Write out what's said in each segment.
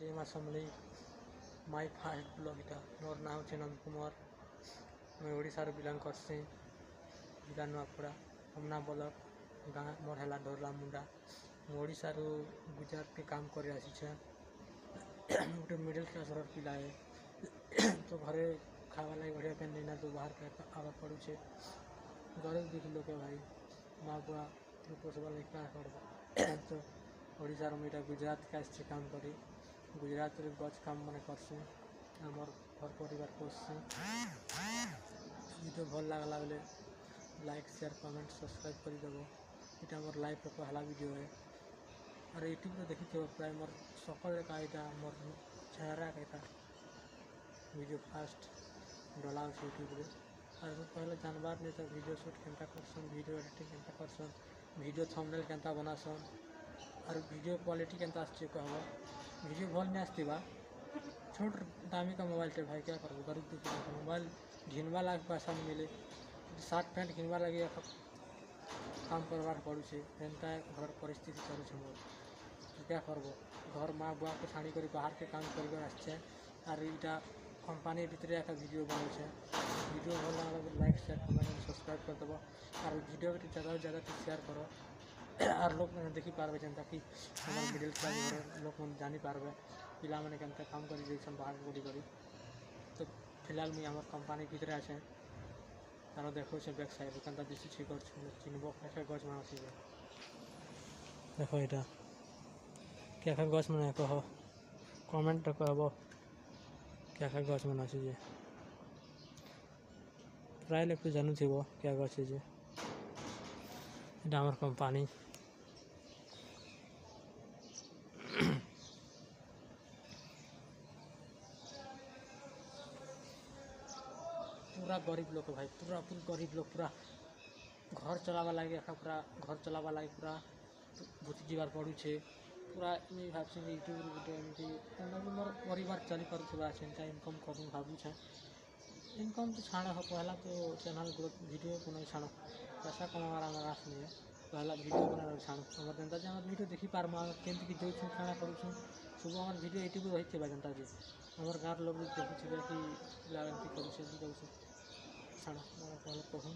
जय माँ समली माई fast blog इटा मोर नाम है नंद कुमार। मैं ओडिशा बिलंग करसी जिला नुआपड़ा हमना ब्लॉक गाँ मोर है ढोरला मुंडा। ओडिशा गुजरात के काम कर गोटे मिडिल क्लास पिला है तो घरे खावा लगे बढ़िया पेन नहीं ना तो बाहर के आवा पड़ुचे गरीब दुखी लोग भाई माँ बुआ पोसवा लगे क्या कर तो ओडिशा मुझे गुजरात के आसছে काम करी गुजरात गज काम मैंने करसी आमर घर परिवार पोषी वीडियो भल लगला बेले लाइक शेयर कमेंट सब्सक्राइब करदेव। यहाँ मोर लाइफ पहला वीडियो है और यूट्यूब देखी थे प्राय मोर सकल का मोर चेहरा का वीडियो फास्ट डला यूट्यूब रे और पहले जानवर नहीं तो वीडियो शूट केनता करसन वीडियो एडिटिंग केनता करसन वीडियो थंबनेल केनता बनासन और वीडियो क्वालिटी केनता आछे कहबो वीडियो भल नहीं आसतीबा छोट दामी का मोबाइल टे भाई क्या करबो गरीब दुखी मोबाइल घिनवा लाग पैसा नहीं मिले शर्ट पैंट घिनवा लगे काम करवार पड़ुचे एंता घर परिस्थिति चलुचे मोर तो क्या करबो घर माँ बुआ को छाड़ी कर बाहर के काम कर आसचे और इटा कंपानी भीतर एक वीडियो बनाऊे वीडियो भल लगे लाइक शेयर कमेंट सब्सक्राइब कर देव और वीडियो ज़्यादा से ज़्यादा शेयर करो और लोग मैंने देखी पार्बे जेनता कि हमारे मिडिल क्लास घर लोग मैंने जानी पार्बे पिला मैंने केनता काम करी जाइछन बाहर बुढ़ी करी तो फिलहाल मुझे हमारे कंपानी भीतर आछे तार देखो से बैक साइड केनता दिशुछि गछ चिन्हब क्या गछ मान आसी देखो यहाँ क्या गछ मैंने कह कमेंट कहब क्या गछ मान आसी प्राय लोग तो जानू थी क्या गछ है हमार कंपानी पूरा गरीब लोग भाई पूरा गरीब लोग पूरा घर चलावा लगे पूरा घर चलावा लगे पूरा भूति जीवार पड़ुचे पूरा भावसी यूट्यूब गोटे एमती मोर परिवार चली पार्थिबा इनकम करूँ भावुचे इनकम तो छाड़ हो पहला तो चैनल ग्रोथ वीडियो बना छाड़ पैसा कमार आम आस नहीं पहला वीडियो बना छाड़ आम जनता जी वीडियो देखी पार्मा केमती जो क्या करूँ सब आम वीडियो यूट्यूब रही है जनता जी आम गाँव लोग देखुए कि एमती करूँ छाड़ पहले कहूँ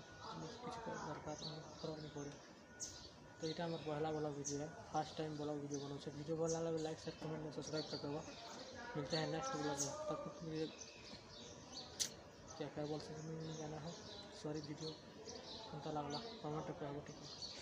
किसी दरकार फरक नहीं पड़े तो यहाँ आम पहला ब्लॉग वीडियो है फर्स्ट टाइम ब्लॉग वीडियो बनाऊे वीडियो भल लगे लाइक शेयर कमेंट में सब्सक्राइब कर देव। मिलते हैं नेक्स्ट ब्लॉग में तब तक मुझे क्या बोल सकते जाना है सॉरी वीडियो लगला कमेंट कर ठीक है।